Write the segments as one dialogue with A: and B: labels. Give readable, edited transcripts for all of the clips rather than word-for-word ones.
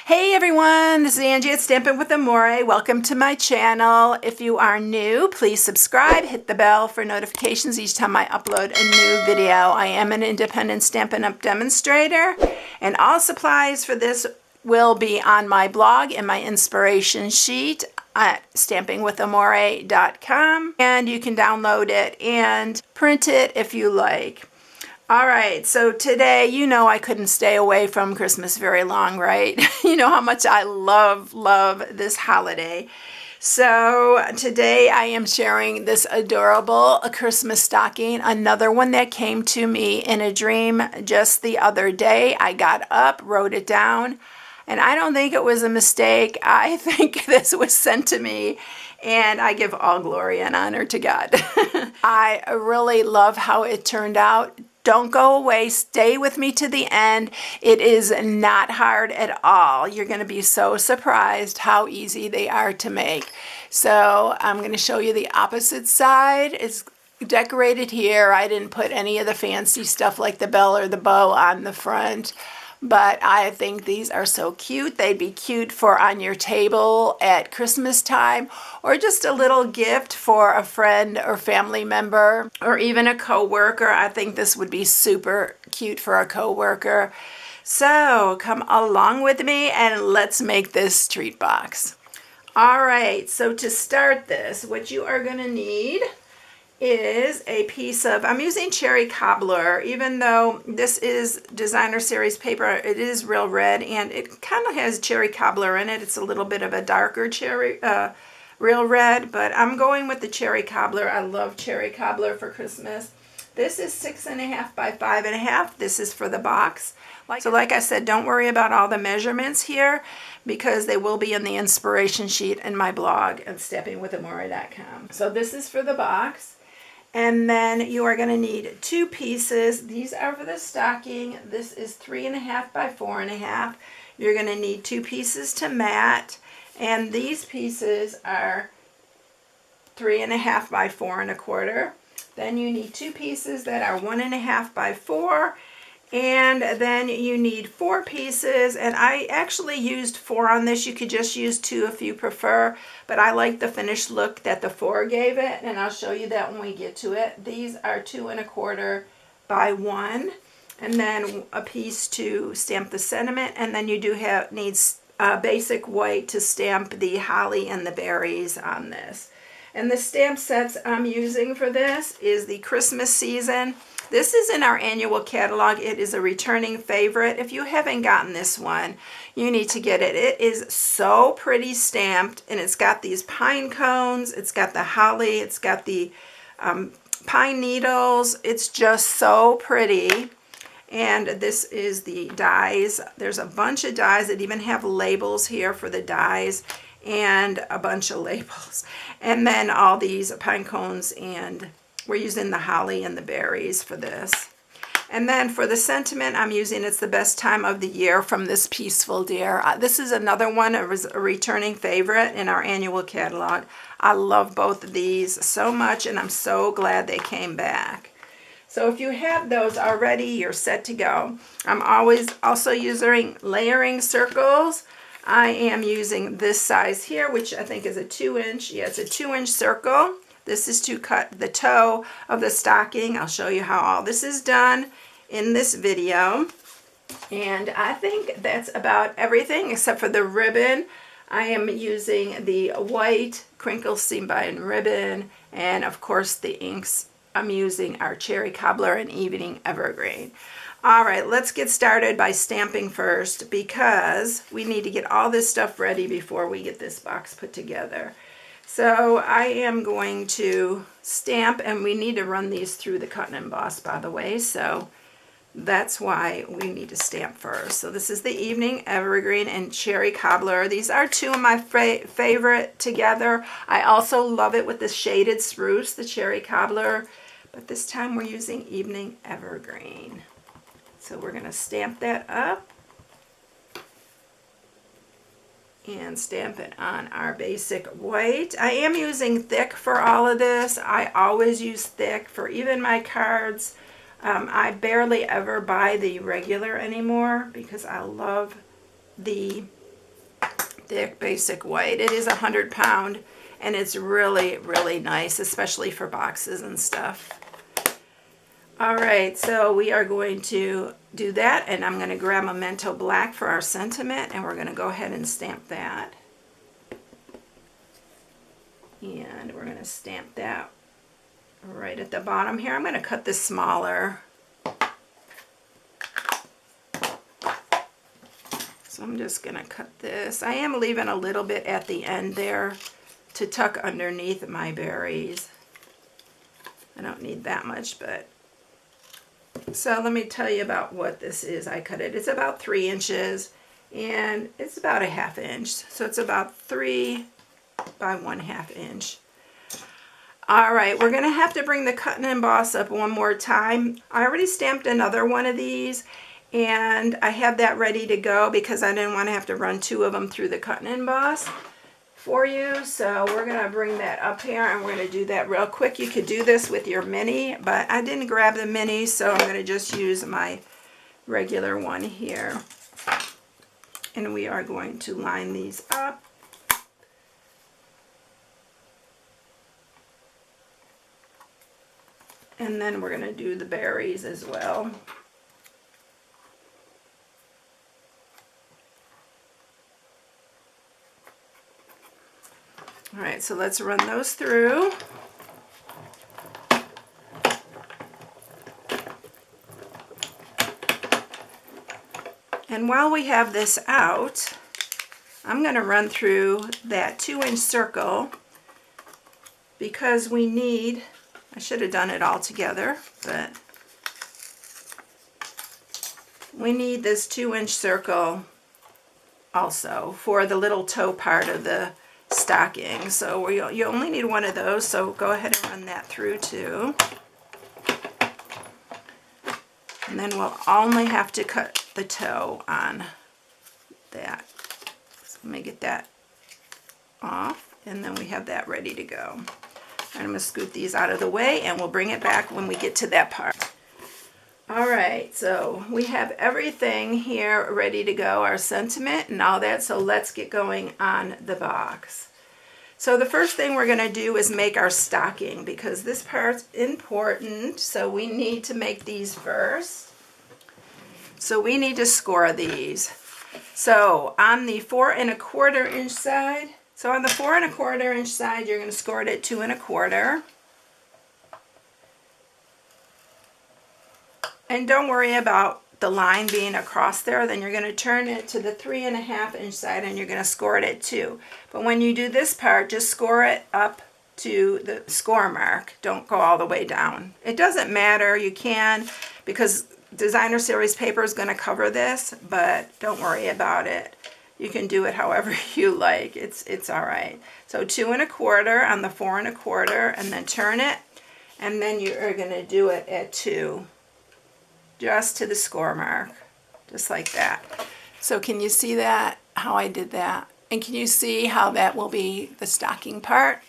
A: Hey everyone, this is Angie at Stampin' with Amore. Welcome to my channel. If you are new, please subscribe, hit the bell for notifications each time I upload a new video. I am an independent Stampin' Up! Demonstrator, and all supplies for this will be on my blog and my inspiration sheet at StampingWithAmore.com, and you can download it and print it if you like. All right, so today, you know I couldn't stay away from Christmas very long, right? You know how much I love this holiday. So today I am sharing this adorable Christmas stocking, another one that came to me in a dream just the other day. I got up, wrote it down, and I don't think it was a mistake. I think this was sent to me, and I give all glory and honor to God. I really love how it turned out. Don't go away. Stay with me to the end. It is not hard at all. You're going to be so surprised how easy they are to make. So I'm going to show you the opposite side. It's decorated here. I didn't put any of the fancy stuff like the bell or the bow on the front. But I think these are so cute. They'd be cute for on your table at Christmas time, or just a little gift for a friend or family member, or even a coworker. I think this would be super cute for a coworker. So come along with me and let's make this treat box. All right, so to start this, what you are going to need is a piece of, I'm using cherry cobbler. Even though this is designer series paper, it is real red and it kind of has cherry cobbler in it. It's a little bit of a darker cherry, real red, but I'm going with the cherry cobbler. I love cherry cobbler for Christmas. This is 6.5 by 5.5. This is for the box. So like I said, don't worry about all the measurements here because they will be in the inspiration sheet in my blog at StampingWithAmore.com. So this is for the box. And then you are going to need two pieces. These are for the stocking. This is 3.5 by 4.5. You're going to need two pieces to mat. And these pieces are 3.5 by 4.25. Then you need two pieces that are 1.5 by 4. And then you need 4 pieces, and I actually used 4 on this. You could just use 2 if you prefer, but I like the finished look that the 4 gave it, and I'll show you that when we get to it. These are 2.25 by 1, and then a piece to stamp the sentiment, and then you do need basic white to stamp the holly and the berries on this. And the stamp sets I'm using for this is the Christmas season. This is in our annual catalog. It is a returning favorite. If you haven't gotten this one, you need to get it. It is so pretty stamped, and it's got these pine cones, it's got the holly, it's got the pine needles. It's just so pretty. And this is the dies. There's a bunch of dies that even have labels here for the dies, and a bunch of labels. And then all these pine cones, and we're using the holly and the berries for this. And then for the sentiment, I'm using It's the Best Time of the Year from this Peaceful Dear. This is another one, a returning favorite in our annual catalog. I love both of these so much, and I'm so glad they came back. So if you have those already, you're set to go. I'm always also using layering circles. I am using this size here, which I think is a 2-inch. Yeah, it's a 2-inch circle. This is to cut the toe of the stocking. I'll show you how all this is done in this video. And I think that's about everything except for the ribbon. I am using the white crinkle seam bind ribbon, and of course the inks I'm using are cherry cobbler and evening evergreen. All right, let's get started by stamping first because we need to get all this stuff ready before we get this box put together. So I am going to stamp, and we need to run these through the cut and emboss, by the way, so that's why we need to stamp first. So this is the evening evergreen and cherry cobbler. These are two of my favorite together. I also love it with the shaded spruce, the cherry cobbler, but this time we're using evening evergreen. So we're going to stamp that up and stamp it on our basic white. I am using thick for all of this. I always use thick for even my cards. I barely ever buy the regular anymore because I love the thick basic white. It is 100-pound, and it's really, really nice, especially for boxes and stuff. All right, so we are going to do that, and I'm going to grab Memento Black for our sentiment, and we're going to go ahead and stamp that. And we're going to stamp that right at the bottom here. I'm going to cut this smaller. So I'm just going to cut this. I am leaving a little bit at the end there to tuck underneath my berries. I don't need that much, but... So let me tell you about what this is. I cut it. It's about 3 inches, and it's about a 1/2 inch. So it's about 3 by 1/2 inch. All right, we're going to have to bring the cut and emboss up one more time. I already stamped another one of these, and I have that ready to go because I didn't want to have to run 2 of them through the cut and emboss for you. So we're going to bring that up here, and we're going to do that real quick. You could do this with your mini, but I didn't grab the mini, so I'm going to just use my regular one here. And we are going to line these up. And then we're going to do the berries as well. All right, so let's run those through. And while we have this out, I'm going to run through that 2-inch circle because we need, I should have done it all together, but we need this 2-inch circle also for the little toe part of the stocking. So you only need one of those, so go ahead and run that through too. And then we'll only have to cut the toe on that. So let me get that off, and then we have that ready to go. And I'm going to scoot these out of the way, and we'll bring it back when we get to that part. All right, so we have everything here ready to go, our sentiment and all that, so let's get going on the box. So the first thing we're going to do is make our stocking because this part's important, so we need to make these first. So we need to score these. So on the 4 1/4 inch side, so on the 4 1/4 inch side, you're going to score it at 2 1/4. And don't worry about the line being across there. Then you're going to turn it to the 3 1/2 inch side, and you're going to score it at 2. But when you do this part, just score it up to the score mark. Don't go all the way down. It doesn't matter. You can, because designer series paper is going to cover this, but don't worry about it. You can do it however you like. It's all right. So 2 1/4 on the 4 1/4, and then turn it, and then you are going to do it at 2. Just to the score mark, just like that. So can you see that, how I did that? And can you see how that will be the stocking part?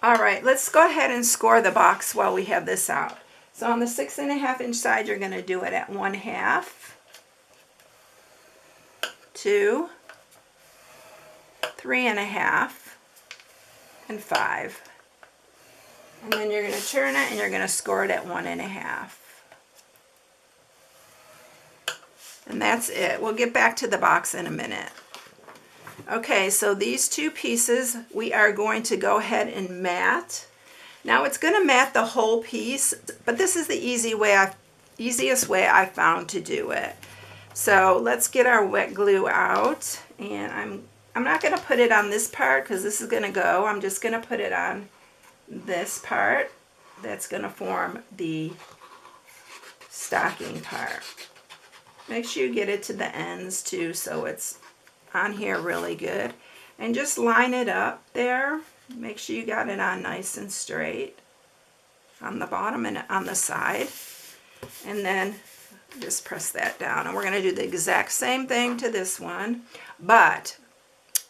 A: All right, let's go ahead and score the box while we have this out. So on the 6 1/2 inch side, you're going to do it at 1/2, 2, 3 1/2, and 5. And then you're going to turn it, and you're going to score it at 1 1/2. And that's it. We'll get back to the box in a minute. Okay, so these 2 pieces we are going to go ahead and mat. Now it's going to mat the whole piece, but this is the easiest way I found to do it. So let's get our wet glue out, and I'm not going to put it on this part because this is going to go. I'm just going to put it on this part that's going to form the stocking part. Make sure you get it to the ends too, so it's on here really good. And just line it up there. Make sure you got it on nice and straight on the bottom and on the side. And then just press that down. And we're going to do the exact same thing to this one. But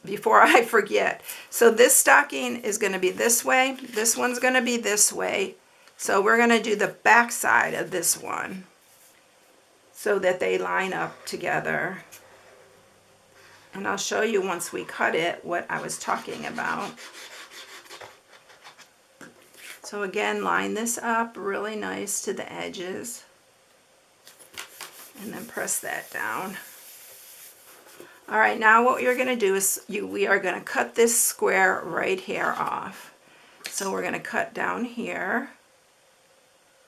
A: before I forget, so this stocking is going to be this way. This one's going to be this way. So we're going to do the back side of this one, so that they line up together. And I'll show you once we cut it what I was talking about. So again, line this up really nice to the edges. And then press that down. All right, now what you're going to do is we are going to cut this square right here off. So we're going to cut down here.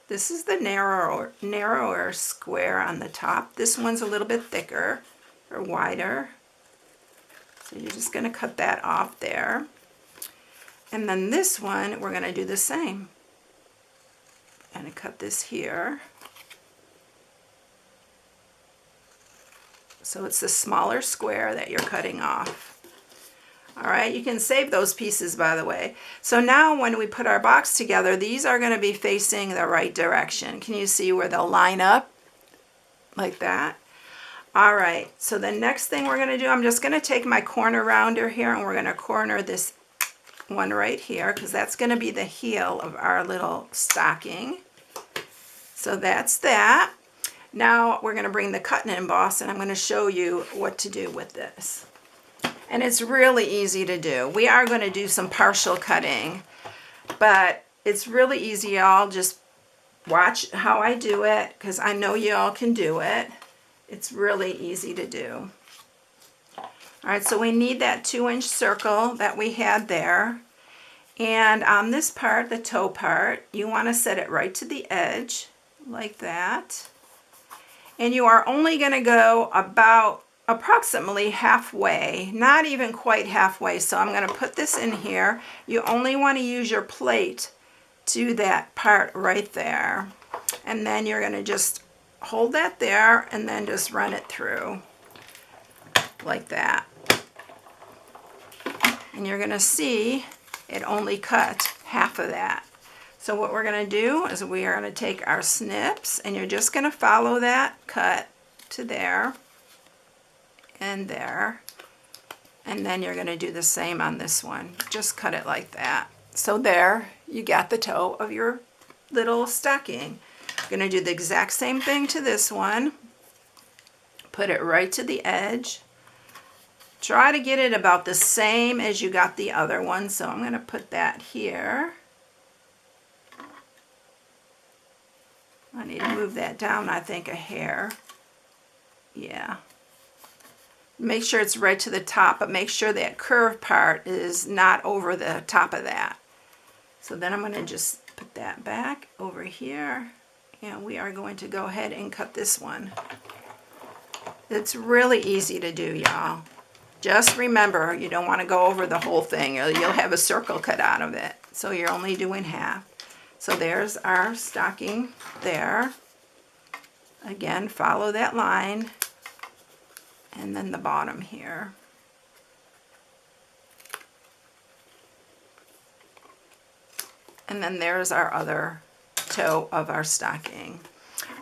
A: This is the narrower square on the top. This one's a little bit thicker or wider. So you're just going to cut that off there. And then this one, we're going to do the same. I'm going to cut this here. So it's the smaller square that you're cutting off. All right, you can save those pieces, by the way. So now when we put our box together, these are going to be facing the right direction. Can you see where they'll line up? Like that. All right, so the next thing we're going to do, I'm just going to take my corner rounder here and we're going to corner this one right here because that's going to be the heel of our little stocking. So that's that. Now we're going to bring the cut and emboss and I'm going to show you what to do with this. And it's really easy to do. We are going to do some partial cutting, but it's really easy, y'all. Just watch how I do it because I know y'all can do it. It's really easy to do. All right, so we need that 2-inch circle that we had there. And on this part, the toe part, you want to set it right to the edge like that. And you are only going to go about approximately halfway, not even quite halfway. So I'm going to put this in here. You only want to use your plate to that part right there. And then you're going to just hold that there and then just run it through like that. And you're going to see it only cut half of that. So what we're going to do is we are going to take our snips and you're just going to follow that cut to there and there. And then you're going to do the same on this one. Just cut it like that. So there you got the toe of your little stocking. You're going to do the exact same thing to this one. Put it right to the edge. Try to get it about the same as you got the other one. So I'm going to put that here. I need to move that down, I think, a hair. Yeah. Make sure it's right to the top, but make sure that curved part is not over the top of that. So then I'm going to just put that back over here, and we are going to go ahead and cut this one. It's really easy to do, y'all. Just remember, you don't want to go over the whole thing, or you'll have a circle cut out of it. So you're only doing half. So there's our stocking there. Again, follow that line. And then the bottom here. And then there's our other toe of our stocking.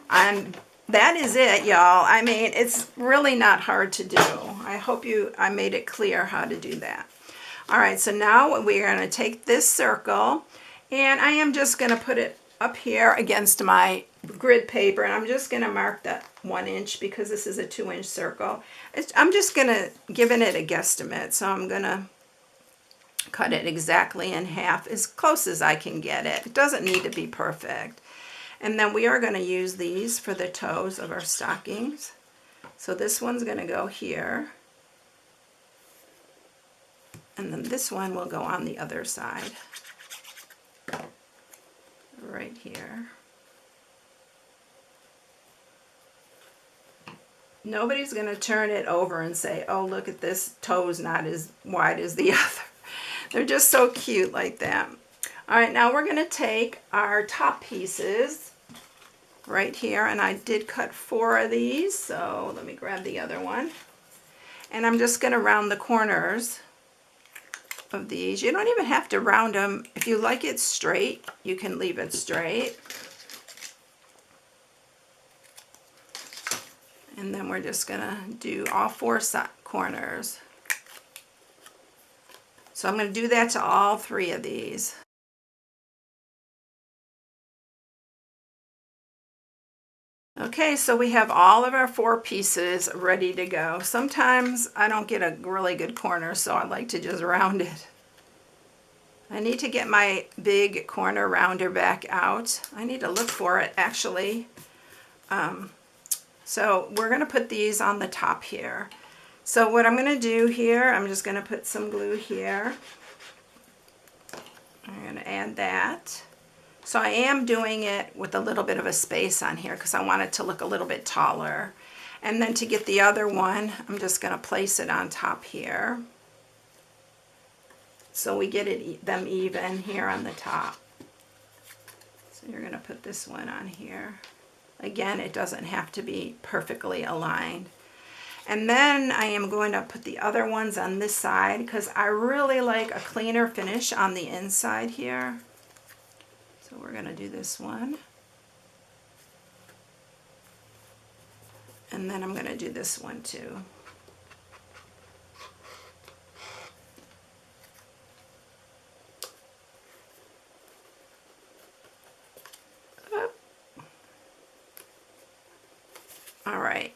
A: That is it, y'all. I mean, it's really not hard to do. I hope I made it clear how to do that. All right, so now we're going to take this circle, and I am just going to put it up here against my grid paper, and I'm just going to mark that 1 inch because this is a 2-inch circle. I'm just going to giving it a guesstimate, so I'm going to cut it exactly in half as close as I can get it. It doesn't need to be perfect. And then we are going to use these for the toes of our stockings. So this one's going to go here. And then this one will go on the other side. Right here. Nobody's going to turn it over and say, oh, look at this toe's not as wide as the other. They're just so cute like that. All right, now we're going to take our top pieces right here, and I did cut 4 of these, so let me grab the other one. And I'm just going to round the corners of these. You don't even have to round them. If you like it straight, you can leave it straight. And then we're just going to do all 4 corners. So I'm going to do that to all 3 of these. Okay, Okay, so we have all of our 4 pieces ready to go. Sometimes I don't get a really good corner, so I like to just round it. I need to get my big corner rounder back out. I need to look for it actually. So we're going to put these on the top here. So what I'm going to do here, I'm just going to put some glue here. I'm going to add that. So I am doing it with a little bit of a space on here because I want it to look a little bit taller. And then to get the other one, I'm just going to place it on top here. So we get them even here on the top. So you're going to put this one on here. Again, it doesn't have to be perfectly aligned. And then I am going to put the other ones on this side because I really like a cleaner finish on the inside here. So we're going to do this one. And then I'm going to do this one too. All right.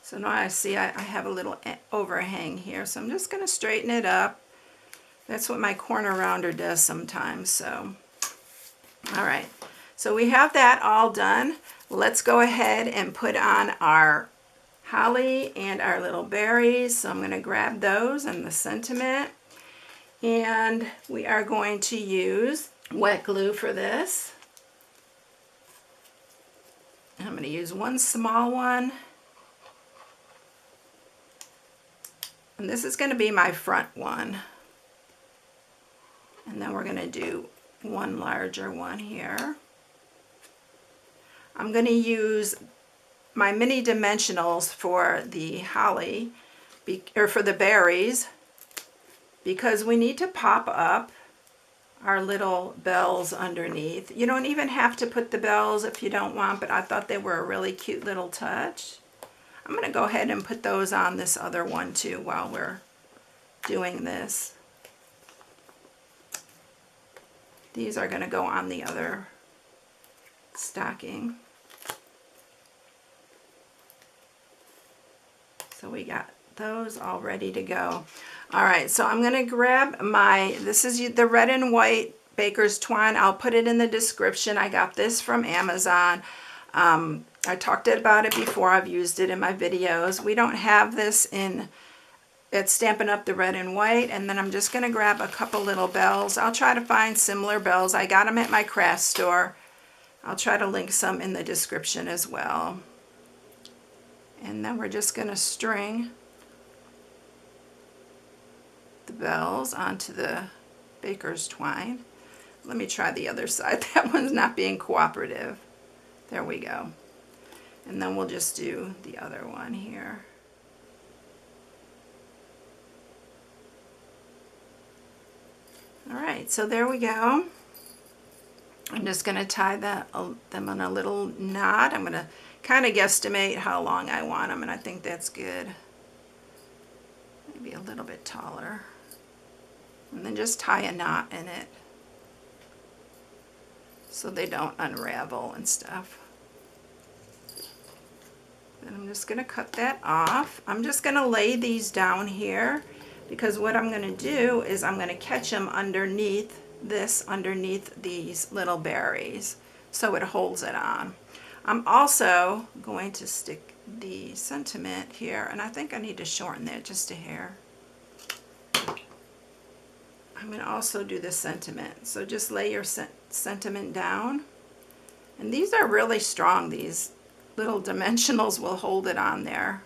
A: So now I see I have a little overhang here, so I'm just going to straighten it up. That's what my corner rounder does sometimes. So, all right. So we have that all done. Let's go ahead and put on our holly and our little berries. So I'm going to grab those and the sentiment. And we are going to use wet glue for this. I'm going to use one small one. And this is going to be my front one. And then we're going to do one larger one here. I'm going to use my mini dimensionals for the holly, or for the berries, because we need to pop up our little bells underneath. You don't even have to put the bells if you don't want, but I thought they were a really cute little touch. I'm going to go ahead and put those on this other one too while we're doing this. These are going to go on the other stocking. So we got those all ready to go. All right, so I'm going to grab this is the red and white baker's twine. I'll put it in the description. I got this from Amazon. I talked about it before. I've used it in my videos. We don't have this at Stampin' Up! The red and white. And then I'm just going to grab a couple little bells. I'll try to find similar bells. I got them at my craft store. I'll try to link some in the description as well. And then we're just going to string the bells onto the baker's twine. Let me try the other side. That one's not being cooperative. There we go. And then we'll just do the other one here. All right, so there we go. I'm just going to tie them in a little knot. I'm going to kind of guesstimate how long I want them, and I think that's good. Maybe a little bit taller. And then just tie a knot in it so they don't unravel and stuff. Then I'm just going to cut that off. I'm just going to lay these down here because what I'm going to do is I'm going to catch them underneath these little berries so it holds it on. I'm also going to stick the sentiment here, and I think I need to shorten that just a hair. I'm going to also do the sentiment. So just lay your sentiment down. And these are really strong. These little dimensionals will hold it on there.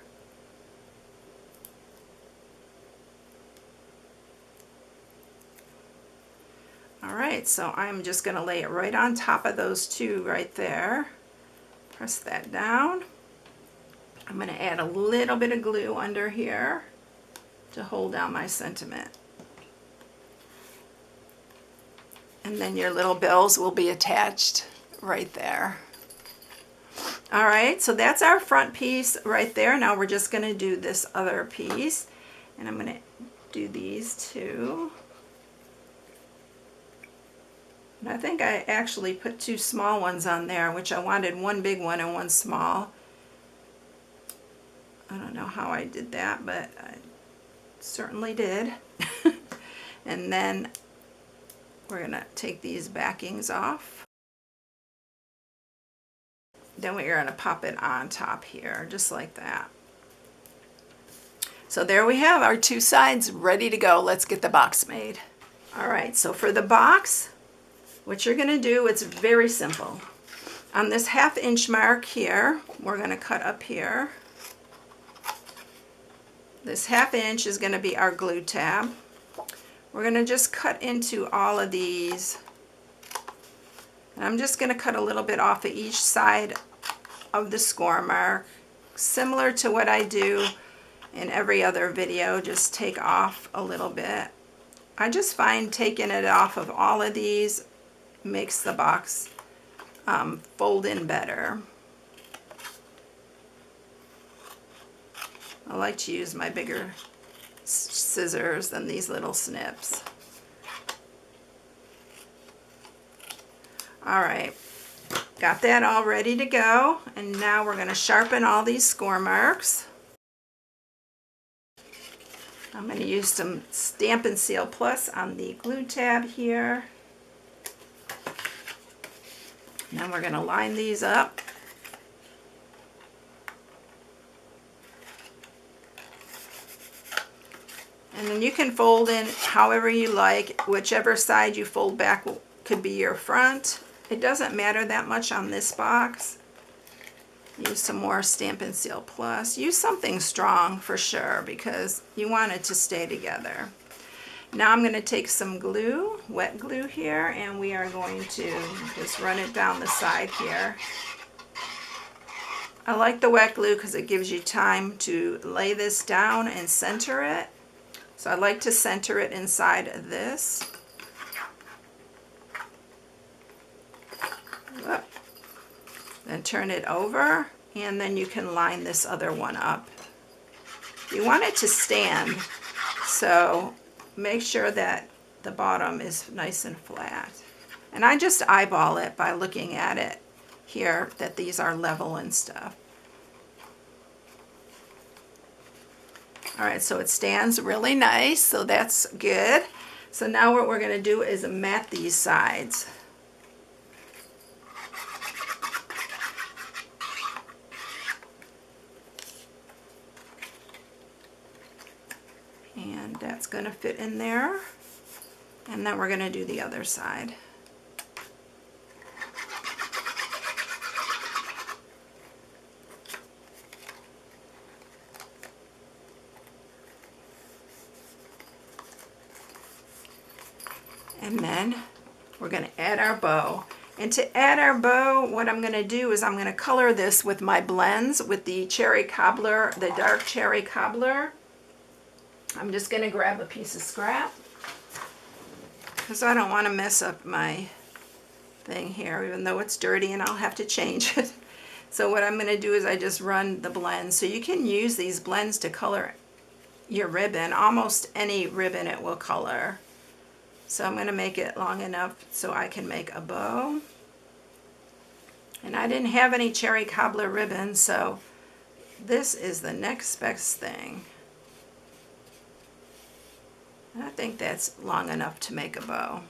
A: All right, so I'm just going to lay it right on top of those two right there. Press that down. I'm going to add a little bit of glue under here to hold down my sentiment. And then your little bells will be attached right there. All right, so that's our front piece right there. Now we're just going to do this other piece. And I'm going to do these two. And I think I actually put 2 small ones on there, which I wanted 1 big one and 1 small. I don't know how I did that, but I certainly did. And then we're going to take these backings off. Then we're going to pop it on top here, just like that. So there we have our 2 sides ready to go. Let's get the box made. All right, so for the box, what you're going to do, it's very simple. On this 1/2 inch mark here, we're going to cut up here. This 1/2 inch is going to be our glue tab. We're going to just cut into all of these. And I'm just going to cut a little bit off of each side of the score mark, similar to what I do in every other video. Just take off a little bit. I just find taking it off of all of these makes the box fold in better. I like to use my bigger scissors than these little snips. All right, got that all ready to go, and now we're going to sharpen all these score marks. I'm going to use some Stampin' Seal Plus on the glue tab here. Now we're going to line these up. And then you can fold in however you like. Whichever side you fold back could be your front. It doesn't matter that much on this box. Use some more Stampin' Seal Plus. Use something strong for sure because you want it to stay together. Now I'm going to take some glue, wet glue here, and we are going to just run it down the side here. I like the wet glue because it gives you time to lay this down and center it. So I like to center it inside of this. Whoop. Then turn it over, and then you can line this other one up. You want it to stand, so make sure that the bottom is nice and flat. And I just eyeball it by looking at it here, that these are level and stuff. All right, so it stands really nice, so that's good. So now what we're going to do is mat these sides. And that's going to fit in there. And then we're going to do the other side. And then we're going to add our bow. And to add our bow, what I'm going to do is I'm going to color this with my blends with the cherry cobbler, the dark cherry cobbler. I'm just going to grab a piece of scrap because I don't want to mess up my thing here, even though it's dirty and I'll have to change it. So what I'm going to do is I just run the blend. So you can use these blends to color your ribbon. Almost any ribbon it will color. So I'm going to make it long enough so I can make a bow. And I didn't have any cherry cobbler ribbon, so this is the next best thing. I think that's long enough to make a bow.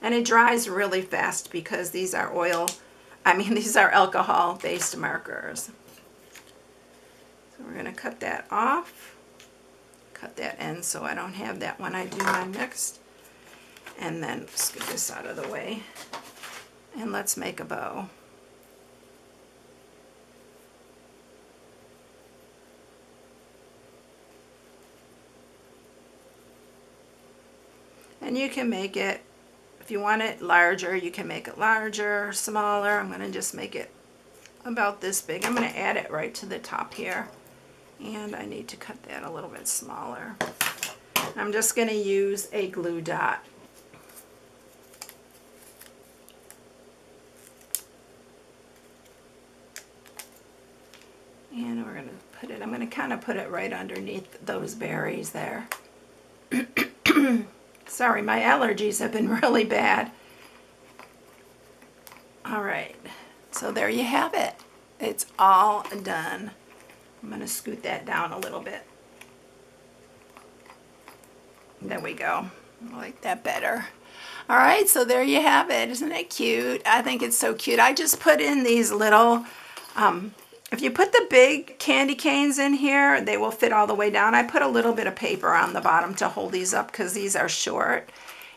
A: And it dries really fast because these are these are alcohol-based markers. So we're going to cut that off. Cut that end so I don't have that when I do my next. And then let's get this out of the way. And let's make a bow. And you can make it, if you want it larger, you can make it larger, smaller. I'm going to just make it about this big. I'm going to add it right to the top here. And I need to cut that a little bit smaller. I'm just going to use a glue dot. And we're going to put it, I'm going to kind of put it right underneath those berries there. Sorry, my allergies have been really bad. All right, so there you have it. It's all done. I'm going to scoot that down a little bit. There we go. I like that better. All right, so there you have it. Isn't it cute? I think it's so cute. I just put in these little, if you put the big candy canes in here, they will fit all the way down. I put a little bit of paper on the bottom to hold these up because these are short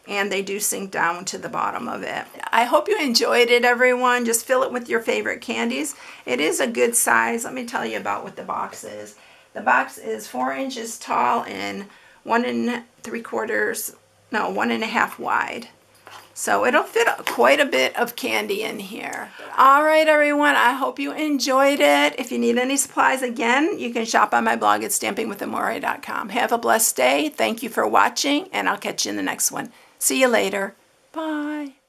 A: and they do sink down to the bottom of it. I hope you enjoyed it, everyone. Just fill it with your favorite candies. It is a good size. Let me tell you about what the box is. The box is 4 inches tall and 1 1.5 wide. So it'll fit quite a bit of candy in here. All right, everyone, I hope you enjoyed it. If you need any supplies, again, you can shop on my blog at stampingwithamore.com. Have a blessed day. Thank you for watching, and I'll catch you in the next one. See you later. Bye.